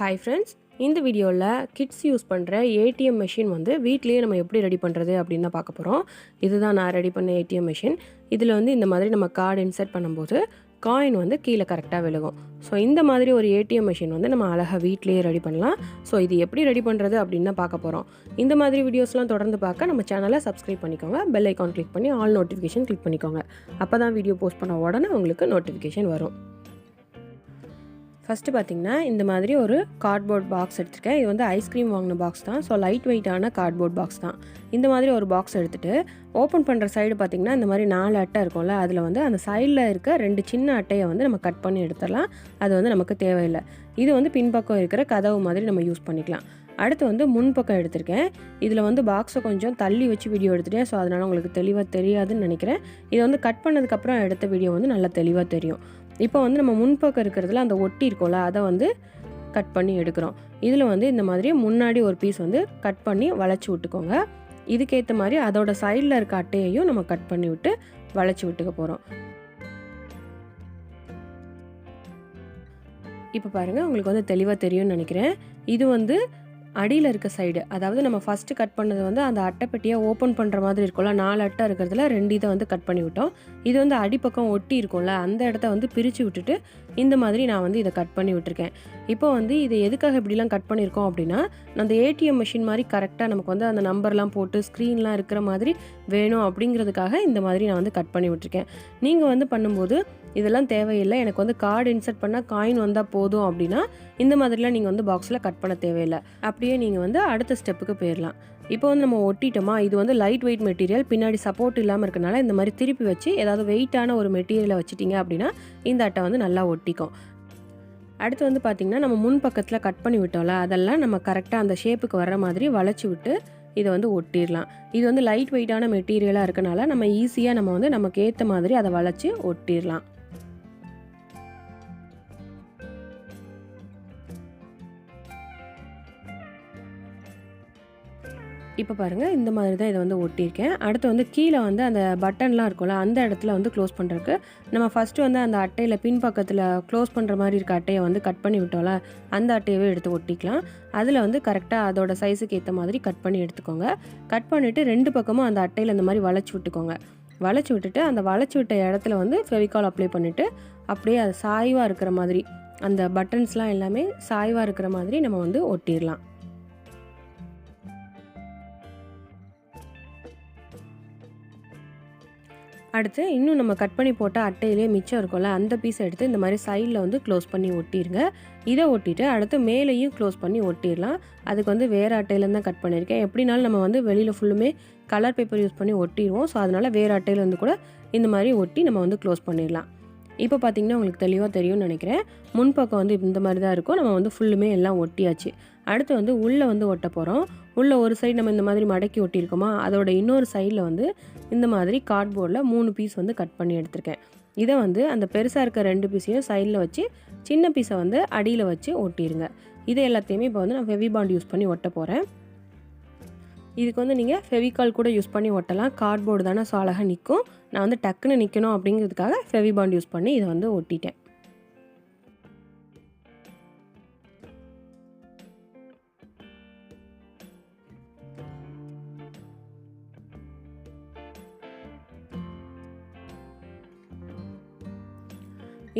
Hi friends, இந்த வீடியோவில் kids use பண்ணுற ஏடிஎம் மெஷின் வந்து வீட்லேயே நம்ம எப்படி ரெடி பண்ணுறது அப்படின்னு தான் பார்க்க போகிறோம். இதுதான் நான் ரெடி பண்ண ஏடிஎம் மெஷின். இதில் வந்து இந்த மாதிரி நம்ம கார்டு இன்சர்ட் பண்ணும்போது காயின் வந்து கீழே கரெக்டாக விழுகும். ஸோ இந்த மாதிரி ஒரு ஏடிஎம் மெஷின் வந்து நம்ம அழகாக வீட்லேயே ரெடி பண்ணலாம். ஸோ இது எப்படி ரெடி பண்ணுறது அப்படின்னு தான் பார்க்க போகிறோம். இந்த மாதிரி வீடியோஸ்லாம் தொடர்ந்து பார்க்க நம்ம சேனலை சப்ஸ்கிரைப் பண்ணிக்கோங்க. பெல் ஐக்கான் கிளிக் பண்ணி ஆல் நோட்டிஃபிகேஷன் கிளிக் பண்ணிக்கோங்க. அப்போ தான் வீடியோ போஸ்ட் பண்ண உடனே உங்களுக்கு நோட்டிஃபிகேஷன் வரும். ஃபஸ்ட்டு பார்த்திங்கன்னா இந்த மாதிரி ஒரு கார்ட்போர்ட் பாக்ஸ் எடுத்துருக்கேன். இது வந்து ஐஸ்கிரீம் வாங்கின பாக்ஸ் தான். ஸோ லைட் வெயிட்டான கார்ட்போர்ட் பாக்ஸ் தான். இந்த மாதிரி ஒரு பாக்ஸ் எடுத்துகிட்டு ஓப்பன் பண்ணுற சைடு பார்த்திங்கன்னா இந்த மாதிரி 4 அட்டை இருக்கும்ல, அதில் வந்து அந்த சைடில் இருக்க 2 சின்ன அட்டையை வந்து நம்ம கட் பண்ணி எடுத்துடலாம். அது வந்து நமக்கு தேவையில்லை. இது வந்து பின்பக்கம் இருக்கிற கதவு மாதிரி நம்ம யூஸ் பண்ணிக்கலாம். அடுத்து வந்து முன்பக்கம் எடுத்திருக்கேன். இதில் வந்து பாக்ஸை கொஞ்சம் தள்ளி வச்சு வீடியோ எடுத்துட்டேன். ஸோ அதனால் உங்களுக்கு தெளிவாக தெரியாதுன்னு நினைக்கிறேன். இதை வந்து கட் பண்ணதுக்கப்புறம் எடுத்த வீடியோ வந்து நல்லா தெளிவாக தெரியும். இப்போ வந்து நம்ம முன்பக்கம் இருக்கிறதுல அந்த ஒட்டி இருக்கோம்ல, அதை வந்து கட் பண்ணி எடுக்கிறோம். இதில் வந்து இந்த மாதிரி முன்னாடி ஒரு பீஸ் வந்து கட் பண்ணி வளைச்சி விட்டுக்கோங்க. இதுக்கேற்ற மாதிரி அதோட சைடில் இருக்க அட்டையையும் நம்ம கட் பண்ணி விட்டு வளைச்சி விட்டுக்க போகிறோம். இப்போ பாருங்கள், உங்களுக்கு வந்து தெளிவாக தெரியும்னு நினைக்கிறேன். இது வந்து அடியில் இருக்க சைடு, அதாவது நம்ம ஃபஸ்ட்டு கட் பண்ணது வந்து அந்த அட்டைப்பெட்டியை ஓப்பன் பண்ணுற மாதிரி இருக்கும்ல, 4 அட்டை இருக்கிறதுல 2 இதை வந்து கட் பண்ணி விட்டோம். இது வந்து அடிப்பக்கம் ஒட்டி இருக்கும்ல, அந்த இடத்த வந்து பிரித்து விட்டுட்டு இந்த மாதிரி நான் வந்து இதை கட் பண்ணி விட்டுருக்கேன். இப்போ வந்து இது எதுக்காக இப்படிலாம் கட் பண்ணியிருக்கோம் அப்படின்னா, அந்த ஏடிஎம் மிஷின் மாதிரி கரெக்டாக நமக்கு வந்து அந்த நம்பர்லாம் போட்டு ஸ்க்ரீன்லாம் இருக்கிற மாதிரி வேணும் அப்படிங்கிறதுக்காக இந்த மாதிரி நான் வந்து கட் பண்ணி விட்டுருக்கேன். நீங்கள் வந்து பண்ணும்போது இதெல்லாம் தேவையில்லை, எனக்கு வந்து கார்டு இன்சர்ட் பண்ணால் காயின் வந்தால் போதும் அப்படின்னா இந்த மாதிரிலாம் நீங்கள் வந்து பாக்ஸில் கட் பண்ண தேவையில்லை. அப்படியே நீங்கள் வந்து அடுத்த ஸ்டெப்புக்கு போயிடலாம். இப்போ வந்து நம்ம ஒட்டிட்டோமா, இது வந்து லைட் வெயிட் மெட்டீரியல், பின்னாடி சப்போர்ட் இல்லாமல் இருக்கனால இந்த மாதிரி திருப்பி வச்சு ஏதாவது வெயிட்டான ஒரு மெட்டீரியலை வச்சுட்டிங்க அப்படின்னா இந்த அட்டை வந்து நல்லா ஒட்டிக்கும். அடுத்து வந்து பார்த்திங்கன்னா நம்ம முன் பக்கத்தில் கட் பண்ணி விட்டோம்ல, அதெல்லாம் நம்ம கரெக்டாக அந்த ஷேப்புக்கு வர்ற மாதிரி வளைச்சி விட்டு இதை வந்து ஒட்டிடலாம். இது வந்து லைட் வெயிட்டான மெட்டீரியலாக இருக்கனால நம்ம ஈஸியாக நம்ம வந்து நமக்கு ஏற்ற மாதிரி அதை வளைச்சி ஒட்டிடலாம். இப்போ பாருங்கள், இந்த மாதிரி தான் இதை வந்து ஒட்டியிருக்கேன். அடுத்து வந்து கீழே வந்து அந்த பட்டன்லாம் இருக்கும்ல, அந்த இடத்துல வந்து க்ளோஸ் பண்ணுறதுக்கு நம்ம ஃபஸ்ட்டு வந்து அந்த அட்டையில் பின்பக்கத்தில் க்ளோஸ் பண்ணுற மாதிரி இருக்க அட்டையை வந்து கட் பண்ணி விட்டோம்ல, அந்த அட்டையவே எடுத்து ஒட்டிக்கலாம். அதில் வந்து கரெக்டாக அதோட சைஸுக்கு ஏற்ற மாதிரி கட் பண்ணி எடுத்துக்கோங்க. கட் பண்ணிவிட்டு 2 பக்கமும் அந்த அட்டையில் இந்த மாதிரி வளைச்சி விட்டுக்கோங்க. வளைச்சி விட்டுட்டு அந்த வளைச்சி விட்ட இடத்துல வந்து ஃபெவிகால் அப்ளை பண்ணிவிட்டு அப்படியே அது சாய்வாக இருக்கிற மாதிரி, அந்த பட்டன்ஸ்லாம் எல்லாமே சாய்வாக இருக்கிற மாதிரி நம்ம வந்து ஒட்டிடலாம். அடுத்து இன்னும் நம்ம கட் பண்ணி போட்ட அட்டையிலே மிச்சம் இருக்கும்ல, அந்த பீஸை எடுத்து இந்த மாதிரி சைடில் வந்து க்ளோஸ் பண்ணி ஒட்டிடுங்க. இதை ஒட்டிட்டு அடுத்து மேலேயும் க்ளோஸ் பண்ணி ஒட்டிடலாம். அதுக்கு வந்து வேறு அட்டையிலேருந்து தான் கட் பண்ணியிருக்கேன். எப்படினாலும் நம்ம வந்து வெளியில் ஃபுல்லுமே கலர் பேப்பர் யூஸ் பண்ணி ஒட்டிடுவோம். ஸோ அதனால் வேறு அட்டையிலேருந்து கூட இந்த மாதிரி ஒட்டி நம்ம வந்து க்ளோஸ் பண்ணிடலாம். இப்போ பார்த்திங்கன்னா உங்களுக்கு தெளிவாக தெரியும்னு நினைக்கிறேன். முன்பக்கம் வந்து இந்த மாதிரி தான் இருக்கும். நம்ம வந்து ஃபுல்லுமே எல்லாம் ஒட்டியாச்சு. அடுத்து வந்து உள்ளே வந்து ஒட்ட போகிறோம். உள்ளே ஒரு சைடு நம்ம இந்த மாதிரி மடக்கி ஒட்டியிருக்கோமா, அதோட இன்னொரு சைடில் வந்து இந்த மாதிரி கார்ட்போர்டில் 3 பீஸ் வந்து கட் பண்ணி எடுத்திருக்கேன். இதை வந்து அந்த பெருசாக இருக்க 2 பீஸையும் சைடில் வச்சு சின்ன பீஸை வந்து அடியில் வச்சு ஒட்டிடுங்க. இதை எல்லாத்தையுமே இப்போ வந்து நான் ஃபெவிபாண்ட் யூஸ் பண்ணி ஒட்ட போகிறேன். இதுக்கு வந்து நீங்கள் ஃபெவிகால் கூட யூஸ் பண்ணி ஒட்டலாம். கார்ட்போர்டு தானே, ஸோ அழகாக நிற்கும். நான் வந்து டக்குன்னு நிற்கணும் அப்படிங்கிறதுக்காக ஃபெவிபாண்ட் யூஸ் பண்ணி இதை வந்து ஒட்டிட்டேன்.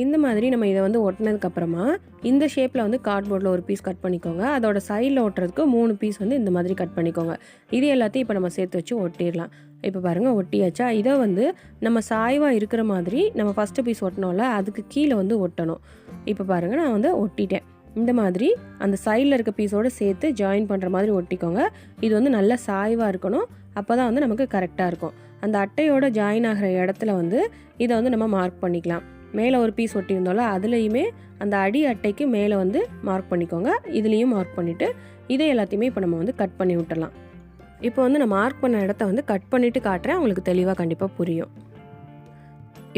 இந்த மாதிரி நம்ம இதை வந்து ஒட்டினதுக்கப்புறமா இந்த ஷேப்பில் வந்து கார்ட்போர்டில் ஒரு பீஸ் கட் பண்ணிக்கோங்க. அதோட சைடில் ஒட்டுறதுக்கு 3 பீஸ் வந்து இந்த மாதிரி கட் பண்ணிக்கோங்க. இது எல்லாத்தையும் இப்போ நம்ம சேர்த்து வச்சு ஒட்டிடலாம். இப்போ பாருங்கள், ஒட்டியாச்சா. இதை வந்து நம்ம சாய்வாக இருக்கிற மாதிரி நம்ம ஃபஸ்ட்டு பீஸ் ஒட்டினோம்ல, அதுக்கு கீழே வந்து ஒட்டணும். இப்போ பாருங்கள், நான் வந்து ஒட்டிட்டேன். இந்த மாதிரி அந்த சைடில் இருக்க பீஸோடு சேர்த்து ஜாயின் பண்ணுற மாதிரி ஒட்டிக்கோங்க. இது வந்து நல்லா சாய்வாக இருக்கணும். அப்போ தான் வந்து நமக்கு கரெக்டாக இருக்கும். அந்த அட்டையோட ஜாயின் ஆகிற இடத்துல வந்து இதை வந்து நம்ம மார்க் பண்ணிக்கலாம். மேலே ஒரு பீஸ் ஒட்டியிருந்தோம்ல, அதுலேயுமே அந்த அடி அட்டைக்கு மேலே வந்து மார்க் பண்ணிக்கோங்க. இதுலேயும் மார்க் பண்ணிவிட்டு இதை எல்லாத்தையுமே இப்போ நம்ம வந்து கட் பண்ணி விட்டுடலாம். இப்போ வந்து நான் மார்க் பண்ண இடத்த வந்து கட் பண்ணிவிட்டு காட்டுறேன், உங்களுக்கு தெளிவாக கண்டிப்பாக புரியும்.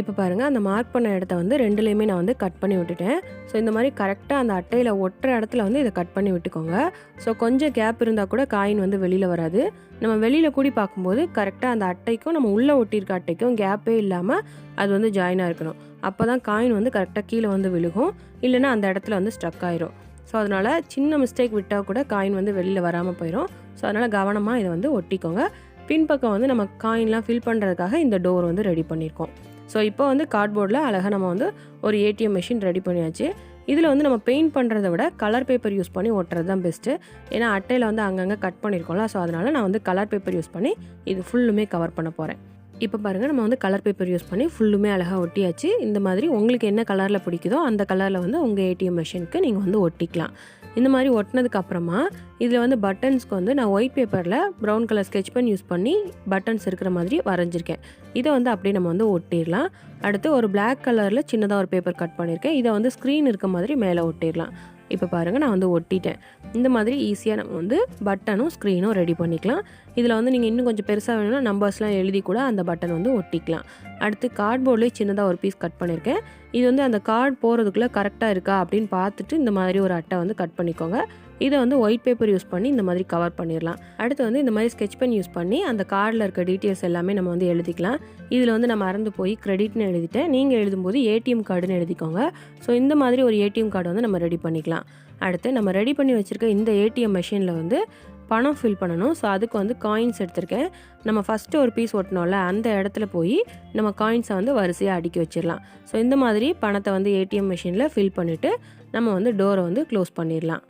இப்போ பாருங்கள், அந்த மார்க் பண்ண இடத்த வந்து 2லேயுமே நான் வந்து கட் பண்ணி விட்டுட்டேன். ஸோ இந்த மாதிரி கரெக்டாக அந்த அட்டையில் ஒட்டுற இடத்துல வந்து இதை கட் பண்ணி விட்டுக்கோங்க. ஸோ கொஞ்சம் கேப் இருந்தால் கூட காயின் வந்து வெளியில் வராது. நம்ம வெளியில் கூடி பார்க்கும்போது கரெக்டாக அந்த அட்டைக்கும் நம்ம உள்ளே ஒட்டியிருக்க அட்டைக்கும் கேப்பே இல்லாமல் அது வந்து ஜாயினாக இருக்கணும். அப்போ தான் காயின் வந்து கரெக்டாக கீழே வந்து விழுகும், இல்லைன்னா அந்த இடத்துல வந்து ஸ்ட்ரக் ஆயிரும். ஸோ அதனால் சின்ன மிஸ்டேக் விட்டால் கூட காயின் வந்து வெளியில் வராமல் போயிடும். ஸோ அதனால் கவனமாக இதை வந்து ஒட்டிக்கோங்க. பின்பக்கம் வந்து நம்ம காயின்லாம் ஃபில் பண்ணுறதுக்காக இந்த டோர் வந்து ரெடி பண்ணியிருக்கோம். ஸோ இப்போ வந்து கார்ட்போர்டில் அழகாக நம்ம வந்து ஒரு ஏடிஎம் மிஷின் ரெடி பண்ணியாச்சு. இதில் வந்து நம்ம பெயிண்ட் பண்ணுறத விட கலர் பேப்பர் யூஸ் பண்ணி ஒட்டுறது தான் பெஸ்ட்டு. ஏன்னா அட்டையில் வந்து அங்கங்கே கட் பண்ணியிருக்கோம்ல, ஸோ அதனால் நான் வந்து கலர் பேப்பர் யூஸ் பண்ணி இது ஃபுல்லுமே கவர் பண்ண போகிறேன். இப்போ பாருங்கள், நம்ம வந்து கலர் பேப்பர் யூஸ் பண்ணி ஃபுல்லுமே அழகாக ஒட்டியாச்சு. இந்த மாதிரி உங்களுக்கு என்ன கலரில் பிடிக்குதோ அந்த கலரில் வந்து உங்கள் ஏடிஎம் மிஷினுக்கு நீங்கள் வந்து ஒட்டிக்கலாம். இந்த மாதிரி ஒட்டினதுக்கு அப்புறமா இதில் வந்து பட்டன்ஸ்க்கு வந்து நான் ஒயிட் பேப்பரில் brown colour sketch pen use பண்ணி பட்டன்ஸ் இருக்கிற மாதிரி வரைஞ்சிருக்கேன். இதை வந்து அப்படியே நம்ம வந்து ஒட்டிடலாம். அடுத்து ஒரு பிளாக் கலரில் சின்னதாக ஒரு பேப்பர் கட் பண்ணியிருக்கேன். இதை வந்து ஸ்க்ரீன் இருக்க மாதிரி மேலே ஒட்டிடலாம். இப்போ பாருங்கள், நான் வந்து ஒட்டிட்டேன். இந்த மாதிரி ஈஸியாக நம்ம வந்து பட்டனும் ஸ்க்ரீனும் ரெடி பண்ணிக்கலாம். இதில் வந்து நீங்கள் இன்னும் கொஞ்சம் பெருசாக வேணும்னா நம்பர்ஸ்லாம் எழுதி கூட அந்த பட்டன் வந்து ஒட்டிக்கலாம். அடுத்து கார்ட்போர்ட்லேயே சின்னதாக ஒரு பீஸ் கட் பண்ணியிருக்கேன். இது வந்து அந்த கார்டு போகிறதுக்குள்ளே கரெக்டாக இருக்கா அப்படின்னு பார்த்துட்டு இந்த மாதிரி ஒரு அட்டை வந்து கட் பண்ணிக்கோங்க. இதை வந்து ஒயிட் பேப்பர் யூஸ் பண்ணி இந்த மாதிரி கவர் பண்ணிடலாம். அடுத்து வந்து இந்த மாதிரி ஸ்கெட்ச் பென் யூஸ் பண்ணி அந்த கார்டில் இருக்க டீட்டெயில்ஸ் எல்லாமே நம்ம வந்து எழுதிக்கலாம். இதில் வந்து நான் மறந்து போய் கிரெடிட்னு எழுதிட்டேன். நீங்கள் எழுதும்போது ஏடிஎம் கார்டுன்னு எழுதிக்கோங்க. ஸோ இந்த மாதிரி ஒரு ஏடிஎம் கார்டு வந்து நம்ம ரெடி பண்ணிக்கலாம். அடுத்து நம்ம ரெடி பண்ணி வச்சுருக்க இந்த ஏடிஎம் மெஷினில் வந்து பணம் ஃபில் பண்ணணும். ஸோ அதுக்கு வந்து காயின்ஸ் எடுத்திருக்கேன். நம்ம ஃபஸ்ட்டு ஒரு பீஸ் ஒட்டினோம்ல, அந்த இடத்துல போய் நம்ம காயின்ஸை வந்து வரிசையாக அடுக்கி வச்சிடலாம். ஸோ இந்த மாதிரி பணத்தை வந்து ஏடிஎம் மெஷினில் ஃபில் பண்ணிவிட்டு நம்ம வந்து டோரை வந்து க்ளோஸ் பண்ணிடலாம்.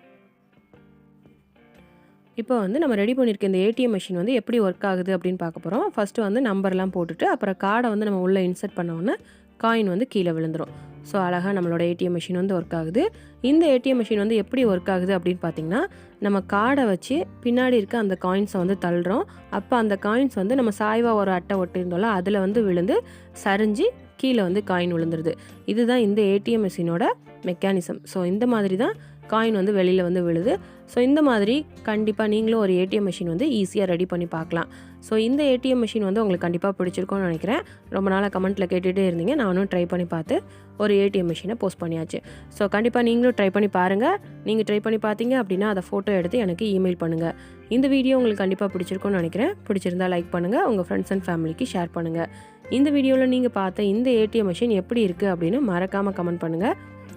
இப்போ வந்து நம்ம ரெடி பண்ணியிருக்க இந்த ஏடிஎம் மிஷின் வந்து எப்படி ஒர்க் ஆகுது அப்படின்னு பார்க்க போகிறோம். ஃபஸ்ட்டு வந்து நம்பர்லாம் போட்டுட்டு அப்புறம் கார்டை வந்து நம்ம உள்ளே இன்சர்ட் பண்ணோன்னே காயின் வந்து கீழே விழுந்துடும். ஸோ அழகாக நம்மளோட ஏடிஎம் மிஷின் வந்து ஒர்க் ஆகுது. இந்த ஏடிஎம் மிஷின் வந்து எப்படி ஒர்க் ஆகுது அப்படின்னு பார்த்தீங்கன்னா, நம்ம கார்டை வச்சு பின்னாடி இருக்க அந்த காயின்ஸை வந்து தள்ளுறோம். அப்போ அந்த காயின்ஸ் வந்து நம்ம சாய்வாக ஒரு அட்டை ஒட்டியிருந்தோம்ல, அதில் வந்து விழுந்து சரிஞ்சு கீழே வந்து காயின் விழுந்துருது. இதுதான் இந்த ஏடிஎம் மிஷினோட மெக்கானிசம். ஸோ இந்த மாதிரி தான் காயின் வந்து வெளியில் வந்து விழுது. ஸோ இந்த மாதிரி கண்டிப்பாக நீங்களும் ஒரு ஏடிஎம் மிஷின் வந்து ஈஸியாக ரெடி பண்ணி பார்க்கலாம். ஸோ இந்த ஏடிஎம் மிஷின் வந்து உங்களுக்கு கண்டிப்பாக பிடிச்சிருக்கும்னு நினைக்கிறேன். ரொம்ப நாளாக கமெண்ட்டில் கேட்டுகிட்டே இருந்தீங்க. நானும் ட்ரை பண்ணி பார்த்து ஒரு ஏடிஎம் மிஷினை போஸ்ட் பண்ணியாச்சு. ஸோ கண்டிப்பாக நீங்களும் ட்ரை பண்ணி பாருங்கள். நீங்கள் ட்ரை பண்ணி பார்த்தீங்க அப்படின்னா அதை ஃபோட்டோ எடுத்து எனக்கு இமெயில் பண்ணுங்கள். இந்த வீடியோ உங்களுக்கு கண்டிப்பாக பிடிச்சிருக்கும்னு நினைக்கிறேன். பிடிச்சிருந்தா லைக் பண்ணுங்கள், உங்கள் ஃப்ரெண்ட்ஸ் அண்ட் ஃபேமிலிக்கு ஷேர் பண்ணுங்கள். இந்த வீடியோவில் நீங்கள் பார்த்த இந்த ஏடிஎம் மிஷின் எப்படி இருக்குது அப்படின்னு மறக்காமல் கமெண்ட் பண்ணுங்கள்.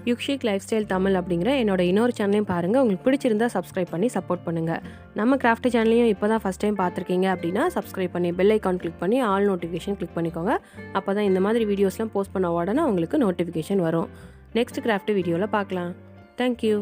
யுக்ஷிக் லைஃப் ஸ்டைல் தமிழ் அப்படிங்கிற என்னோட இன்னொரு சேனலையும் பாருங்கள். உங்களுக்கு பிடிச்சிருந்தா சப்ஸ்கிரைப் பண்ணி சப்போர்ட் பண்ணுங்கள். நம்ம கிராஃப்ட் சேனலையும் இப்போ தான் ஃபஸ்ட் டைம் பார்த்துருக்கீங்க அப்படின்னா சப்ஸ்கிரைப் பண்ணி பெல் ஐக்கான் கிளிக் பண்ணி ஆல் நோட்டிஃபிகேஷன் கிளிக் பண்ணிக்கோங்க. அப்போ தான் இந்த மாதிரி வீடியோஸ்லாம் போஸ்ட் பண்ண உடனே உங்களுக்கு நோட்டிஃபிகேஷன் வரும். நெக்ஸ்ட் கிராஃப்ட் வீடியோவில் பார்க்கலாம். தேங்க்யூ.